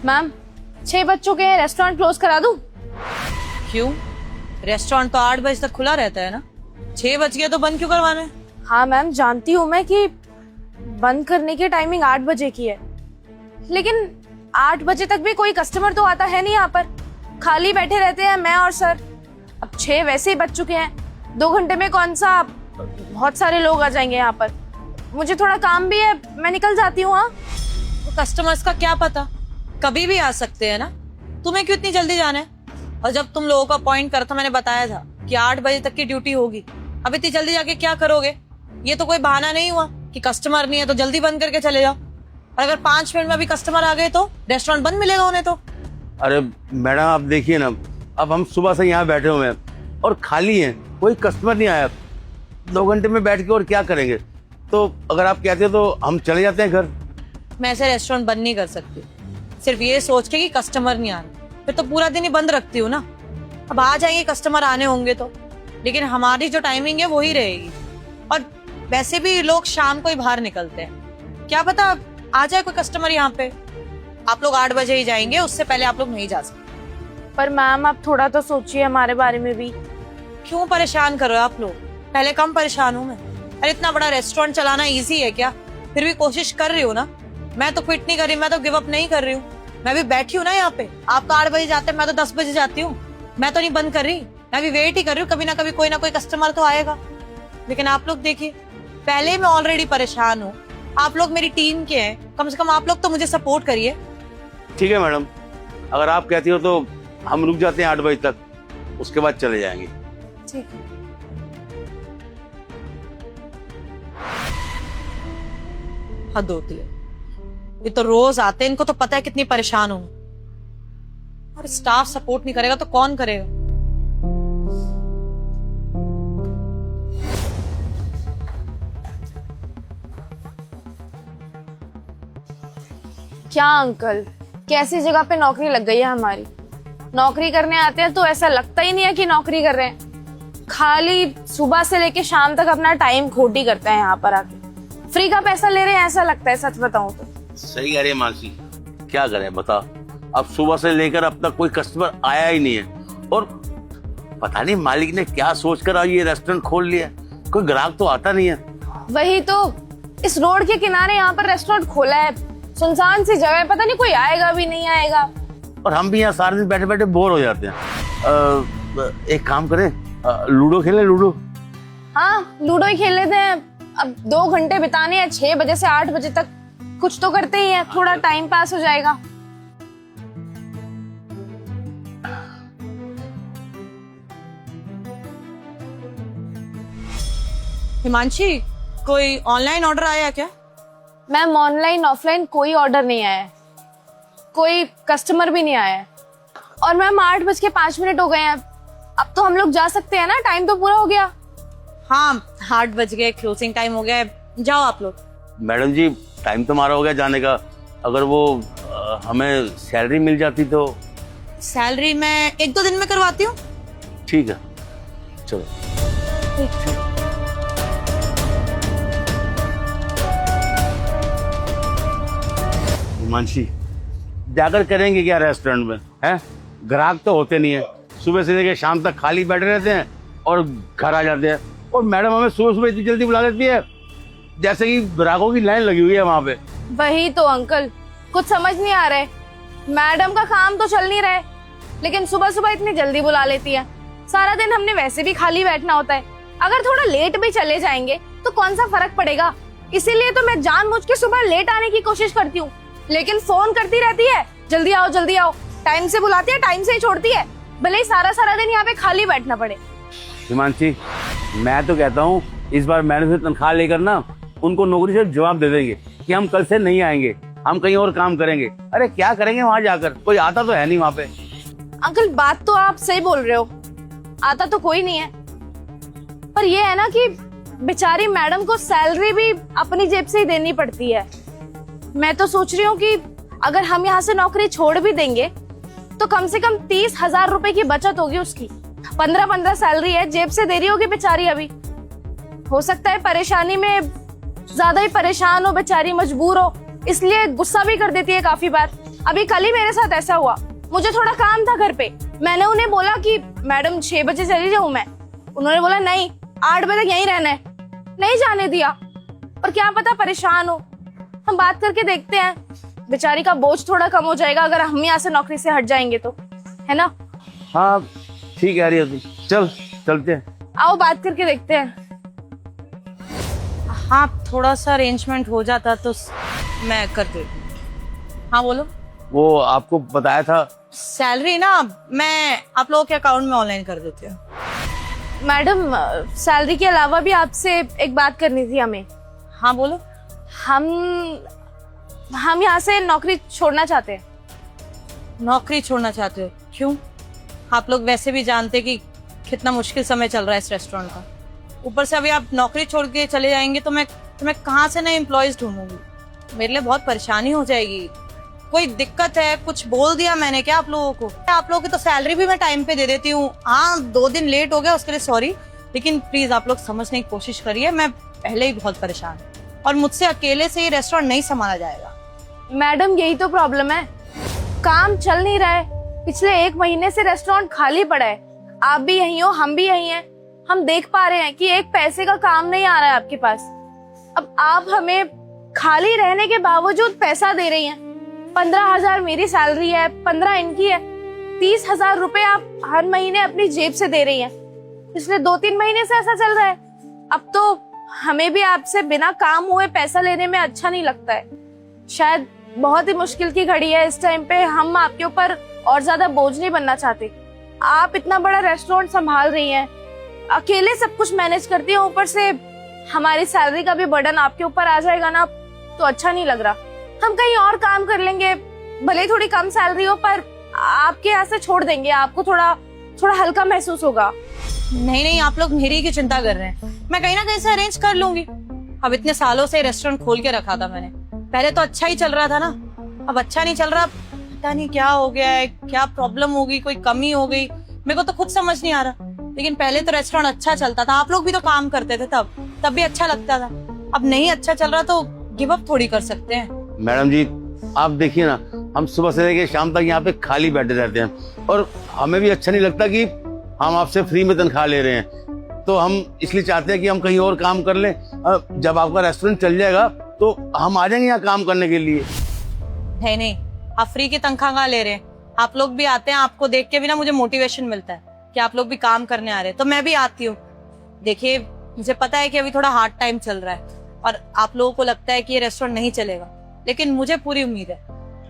Ma'am 6 बज चुके हैं, रेस्टोरेंट क्लोज करा दूं? क्यों? रेस्टोरेंट तो 8 बजे तक खुला रहता है ना, 6 बज गए तो बंद क्यों करवाना है? हाँ मैम, जानती हूँ मैं कि बंद करने की टाइमिंग 8 बजे की है, लेकिन 8 बजे तक भी कोई कस्टमर तो आता है नहीं यहाँ पर, खाली बैठे रहते हैं मैं और सर। अब 6 वैसे ही बज चुके हैं, 2 घंटे में कौन सा बहुत सारे लोग आ जाएंगे यहाँ पर। मुझे थोड़ा काम भी है, मैं निकल जाती हूँ। हाँ, तो कस्टमर्स का क्या पता, कभी भी आ सकते हैं ना, तुम्हें क्यों इतनी जल्दी जाना है? और जब तुम लोगों को अपॉइंट करा था, मैंने बताया था कि 8 बजे तक की ड्यूटी होगी। अब इतनी जल्दी जाके क्या करोगे? ये तो कोई बहाना नहीं हुआ कि कस्टमर नहीं है तो जल्दी बंद करके चले जाओ, और अगर 5 मिनट में अभी कस्टमर आ गए तो रेस्टोरेंट बंद मिलेगा उन्हें तो। अरे मैडम आप देखिए ना, अब हम सुबह से यहाँ बैठे हुए हैं और खाली हैं, कोई कस्टमर नहीं आया। 2 घंटे में बैठ के और क्या करेंगे? तो अगर आप कहते हो तो हम चले जाते हैं घर। मैं ऐसे रेस्टोरेंट बंद नहीं कर सकती सिर्फ ये सोच के कि कस्टमर नहीं आ रहे, फिर तो पूरा दिन ही बंद रखती हूँ ना। अब आ जाएंगे कस्टमर आने होंगे तो, लेकिन हमारी जो टाइमिंग है वही रहेगी। और वैसे भी लोग शाम को ही बाहर निकलते हैं, क्या पता आ जाए कोई कस्टमर यहाँ पे। आप लोग 8 बजे ही जाएंगे, उससे पहले आप लोग नहीं जा सकते। पर मैम आप थोड़ा तो सोचिए हमारे बारे में भी। क्यों परेशान कर रहे हो आप लोग? पहले कम परेशान हूँ मैं। अरे इतना बड़ा रेस्टोरेंट चलाना इजी है क्या? फिर भी कोशिश कर रही हूँ ना, मैं तो क्विट नहीं कर रही, मैं तो गिव अप नहीं कर रही हूँ। मैं भी बैठी हूँ ना यहाँ पे, आप तो 8 बजे जाते हैं, मैं तो 10 बजे जाती हूँ। मैं तो नहीं बंद कर रही, मैं भी वेट ही कर रही हूँ, कभी ना कभी कोई ना कोई कस्टमर तो आएगा। लेकिन आप लोग देखिए, पहले मैं ऑलरेडी परेशान हूँ, आप लोग मेरी टीम के हैं, कम से कम आप लोग तो मुझे सपोर्ट करिए। ठीक है मैडम, अगर आप कहती हो तो हम रुक जाते हैं 8 बजे तक, उसके बाद चले जाएंगे। ठीक है। हद होती है, ये तो रोज आते हैं, इनको तो पता है कितनी परेशान हूँ। और स्टाफ सपोर्ट नहीं करेगा तो कौन करेगा? क्या अंकल, कैसी जगह पे नौकरी लग गई है हमारी? नौकरी करने आते हैं तो ऐसा लगता ही नहीं है कि नौकरी कर रहे हैं, खाली सुबह से लेके शाम तक अपना टाइम खोटी करते हैं यहाँ पर आके, फ्री का पैसा ले रहे हैं ऐसा लगता है, सच बताऊं तो। सही कह रही है मानसी, क्या करें बता। अब सुबह से लेकर अब तक कोई कस्टमर आया ही नहीं है, और पता नहीं मालिक ने क्या सोचकर आज ये रेस्टोरेंट खोल लिया, कोई ग्राहक तो आता नहीं है। वही तो, इस रोड के किनारे यहाँ पर रेस्टोरेंट खोला है, सुनसान सी जगह है, पता नहीं कोई आएगा भी नहीं आएगा। और हम भी यहाँ सारे दिन बैठे बैठे बोर हो जाते हैं। एक काम करें, लूडो खेलें, लूडो। हाँ लूडो ही खेल लेते हैं, अब 2 घंटे बिताने हैं, 6 बजे से 8 बजे तक, कुछ तो करते ही हैं, थोड़ा टाइम पास हो जाएगा। हिमांशी, कोई ऑनलाइन ऑर्डर आया क्या? मैम ऑनलाइन ऑफलाइन कोई ऑर्डर नहीं आया है, कोई कस्टमर भी नहीं आया है, और मैम 8:05 हो गए हैं, अब तो हम लोग जा सकते हैं ना, टाइम तो पूरा हो गया। हाँ 8 बज गए, क्लोजिंग टाइम हो गया है, जाओ आप लोग। मैडम जी टाइम तो हमारा हो गया जाने का, अगर वो हमें सैलरी मिल जाती तो। सैलरी मैं 1-2 दिन में करवाती हूँ। ठीक है चलो। हिमांशी जाकर करेंगे क्या रेस्टोरेंट में, हैं? ग्राहक तो होते नहीं है, सुबह से लेकर शाम तक खाली बैठे रहते हैं और घर आ जाते हैं, और मैडम हमें सुबह सुबह इतनी जल्दी बुला लेती है जैसे कि ग्राहकों की लाइन लगी हुई है वहाँ पे। वही तो अंकल, कुछ समझ नहीं आ रहा है, मैडम का काम तो चल नहीं रहा है, लेकिन सुबह सुबह इतनी जल्दी बुला लेती है। सारा दिन हमने वैसे भी खाली बैठना होता है, अगर थोड़ा लेट भी चले जाएंगे तो कौन सा फर्क पड़ेगा, इसीलिए तो मैं जानबूझ के सुबह लेट आने की कोशिश करती हूँ, लेकिन फोन करती रहती है जल्दी आओ जल्दी आओ, टाइम से बुलाती है टाइम से ही छोड़ती है, भले ही सारा सारा दिन यहाँ पे खाली बैठना पड़े। हिमांशी मैं तो कहता हूँ इस बार मैनेजर से तनख्वाह लेकर ना उनको नौकरी से जवाब दे देंगे कि हम कल से नहीं आएंगे, हम कहीं और काम करेंगे। अरे क्या करेंगे वहाँ जाकर, कोई आता तो है नहीं वहाँ पे। अंकल बात तो आप सही बोल रहे हो, आता तो कोई नहीं है, पर ये है ना कि बेचारी मैडम को सैलरी भी अपनी जेब से ही देनी पड़ती है। मैं तो सोच रही हूँ कि अगर हम यहाँ से नौकरी छोड़ भी देंगे तो कम से कम 30,000 रुपए की बचत होगी उसकी, 15-15 सैलरी है, जेब से दे रही होगी बेचारी। अभी हो सकता है परेशानी में ज्यादा ही परेशान हो बेचारी, मजबूर हो, इसलिए गुस्सा भी कर देती है काफी बार। अभी कल ही मेरे साथ ऐसा हुआ। मुझे थोड़ा काम था घर पे, मैंने उन्हें बोला कि मैडम 6 बजे चली जाऊं मैं। उन्होंने बोला नहीं, 8 बजे तक यहीं रहना है। नहीं जाने दिया। और क्या पता परेशान हो। हम बात करके देखते हैं, बेचारी का बोझ थोड़ा कम हो जाएगा अगर हम यहाँ से नौकरी से हट जाएंगे तो, है ना? हाँ ठीक है रिया, चल चलते हैं। आओ बात करके देखते हैं। हाँ थोड़ा सा अरेंजमेंट हो जाता तो मैं कर देती। हाँ बोलो। वो आपको बताया था। सैलरी ना मैं आप लोगों के अकाउंट में ऑनलाइन कर देती हूँ। मैडम सैलरी के अलावा भी आपसे एक बात करनी थी हमें। हाँ बोलो। हम यहाँ से नौकरी छोड़ना चाहते हैं। नौकरी छोड़ना चाहते हो? क्यों? आप लोग वैसे भी जानते कि कितना मुश्किल समय चल रहा है इस रेस्टोरेंट का। ऊपर से अभी आप नौकरी छोड़ के चले जाएंगे तो मैं कहाँ से नए एम्प्लॉयज ढूंढूंगी? मेरे लिए बहुत परेशानी हो जाएगी। कोई दिक्कत है? कुछ बोल दिया मैंने क्या आप लोगों को? आप लोगों की तो सैलरी भी मैं टाइम पे दे देती हूँ। हाँ 2 दिन लेट हो गया उसके लिए सॉरी, लेकिन प्लीज आप लोग समझने की कोशिश करिए। मैं पहले ही बहुत परेशान हूँ और मुझसे अकेले से ये रेस्टोरेंट नहीं संभाला जाएगा। मैडम यही तो प्रॉब्लम है, काम चल नहीं रहा है। पिछले 1 महीने से रेस्टोरेंट खाली पड़ा है। आप भी यही हो, हम भी यही हैं। हम देख पा रहे हैं कि एक पैसे का काम नहीं आ रहा है आपके पास। अब आप हमें खाली रहने के बावजूद पैसा दे रही हैं। 15,000 मेरी सैलरी है, 15 इनकी है। 30,000 रुपए आप हर महीने अपनी जेब से दे रही हैं। पिछले 2-3 महीने से ऐसा चल रहा है। अब तो हमें भी आपसे बिना काम हुए पैसा लेने में अच्छा नहीं लगता है। शायद बहुत ही मुश्किल की घड़ी है इस टाइम पे। हम आपके ऊपर और ज्यादा बोझ नहीं बनना चाहते। आप इतना बड़ा रेस्टोरेंट संभाल रही हैं, अकेले सब कुछ मैनेज करती हैं, ऊपर से हमारी सैलरी का भी बर्डन आपके ऊपर आ जाएगा ना, तो अच्छा नहीं लग रहा। हम कहीं और काम कर लेंगे, भले ही थोड़ी कम सैलरी हो, पर आपके यहाँ से छोड़ देंगे। आपको थोड़ा हल्का महसूस होगा। नहीं आप लोग मेरी की चिंता कर रहे हैं। मैं कहीं ना कहीं से अरेंज कर लूंगी। अब इतने सालों से रेस्टोरेंट खोल के रखा था मैंने। पहले तो अच्छा ही चल रहा था ना, अब अच्छा नहीं चल रहा। पता नहीं क्या हो गया है, क्या प्रॉब्लम होगी, कोई कमी हो गई, मेरे को तो खुद समझ नहीं आ रहा। लेकिन पहले तो रेस्टोरेंट अच्छा चलता था, आप लोग भी तो काम करते थे तब भी अच्छा लगता था। अब नहीं अच्छा चल रहा तो गिव अप थोड़ी कर सकते हैं। मैडम जी आप देखिए ना, हम सुबह से लेके शाम तक यहाँ पे खाली बैठे रहते हैं और हमें भी अच्छा नहीं लगता कि हम आपसे फ्री में तनख्वाह ले रहे हैं। तो हम इसलिए चाहते हैं कि हम कहीं और काम कर लें। जब आपका रेस्टोरेंट चल जाएगा तो हम आ जाएंगे यहाँ काम करने के लिए। नहीं आप फ्री की तनख्वाह कहाँ ले रहे हैं? आप लोग भी आते हैं, आपको देख के भी ना मुझे मोटिवेशन मिलता है कि आप लोग भी काम करने आ रहे हैं, तो मैं भी आती हूँ। देखिए मुझे पता है कि अभी थोड़ा हार्ड टाइम चल रहा है और आप लोगों को लगता है कि ये रेस्टोरेंट नहीं चलेगा, लेकिन मुझे पूरी उम्मीद है।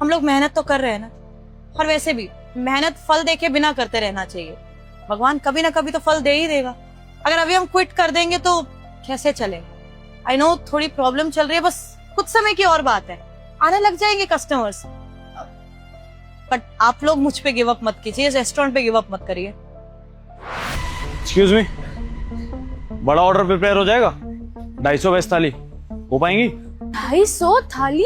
हम लोग मेहनत तो कर रहे हैं ना, और वैसे भी मेहनत फल देके बिना करते रहना चाहिए। भगवान कभी ना कभी तो फल दे ही देगा। अगर अभी हम क्विट कर देंगे तो कैसे चलेगा? आई नो थोड़ी प्रॉब्लम चल रही है, बस कुछ समय की और बात है, आने लग जाएंगे कस्टमर्स। बट आप लोग मुझ पे गिव अप मत कीजिए, इस रेस्टोरेंट पे गिव अप मत करिए। एक्सक्यूज मी, बड़ा ऑर्डर प्रिपेयर हो जाएगा? 250 वेज थाली हो पाएंगी? 250 थाली?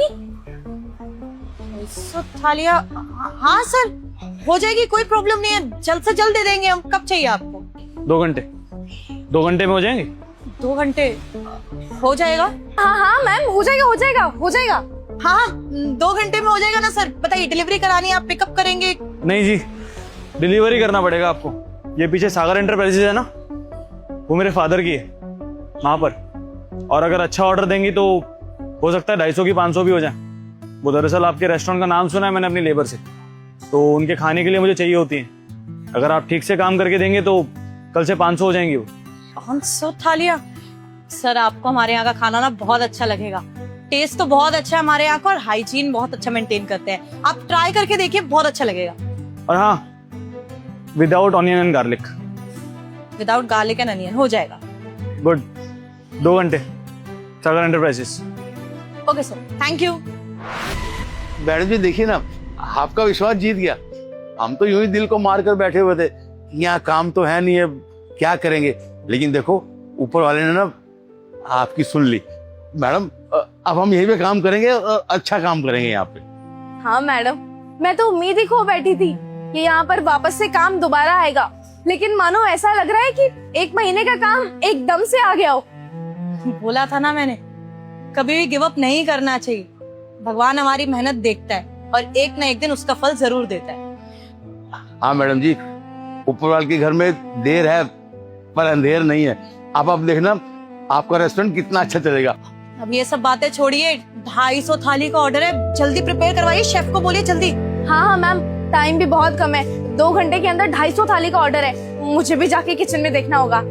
250 थालियां? हाँ सर हो जाएगी, कोई प्रॉब्लम नहीं है, जल्द से जल्द दे देंगे हम। कब चाहिए आपको? 2 घंटे। 2 घंटे में हो जाएंगे? 2 घंटे हो जाएगा। हाँ मैम, हो जाएगा। हाँ 2 घंटे में हो जाएगा ना सर। बताइए डिलीवरी करानी है, आप पिकअप करेंगे? नहीं जी, डिलीवरी करना पड़ेगा आपको। ये पीछे सागर एंटरप्राइजेज है ना, वो मेरे फादर की है, वहां पर। और अगर अच्छा ऑर्डर देंगी तो हो सकता है 250 की 500 भी हो जाए। वो दरअसल आपके रेस्टोरेंट का नाम सुना है मैंने अपनी लेबर से, तो उनके खाने के लिए मुझे चाहिए होती है। अगर आप ठीक से काम करके देंगे तो कल से 500 हो जाएंगी वो। 500 थालियां? सर आपको हमारे यहाँ का खाना ना बहुत अच्छा लगेगा। टेस्ट तो बहुत अच्छा है हमारे यहाँ का और हाइजीन बहुत अच्छा मेंटेन करते हैं। आप ट्राई करके देखिए, बहुत अच्छा लगेगा। और हाँ, without onion and garlic. Without garlic and onion हो जाएगा। गुड। 2 घंटे, Sagar Enterprises. Okay sir, thank you. Madam ji देखिए ना, आपका विश्वास जीत गया। हम तो यूं ही दिल को मार कर बैठे हुए थे, यहाँ काम तो है नहीं, अब क्या करेंगे। लेकिन देखो ऊपर वाले ने ना आपकी सुन ली। मैडम अब हम यहीं पे काम करेंगे और अच्छा काम करेंगे यहाँ पे। हाँ मैडम, मैं तो उम्मीद ही खो बैठी थी कि यहाँ पर वापस से काम दोबारा आएगा, लेकिन मानो ऐसा लग रहा है कि 1 महीने का काम एकदम से आ गया हो। बोला था ना मैंने, कभी भी गिव अप नहीं करना चाहिए। भगवान हमारी मेहनत देखता है और एक ना एक दिन उसका फल जरूर देता है। हाँ मैडम जी, ऊपर वाले के घर में देर है पर अंधेर नहीं है। आप देखना आपका रेस्टोरेंट कितना अच्छा चलेगा। अब ये सब बातें छोड़िए, 250 थाली का ऑर्डर है, जल्दी प्रिपेयर करवाइए, शेफ को बोलिए जल्दी। हाँ हाँ मैम, टाइम भी बहुत कम है, 2 घंटे के अंदर 250 थाली का ऑर्डर है, मुझे भी जाके किचन में देखना होगा।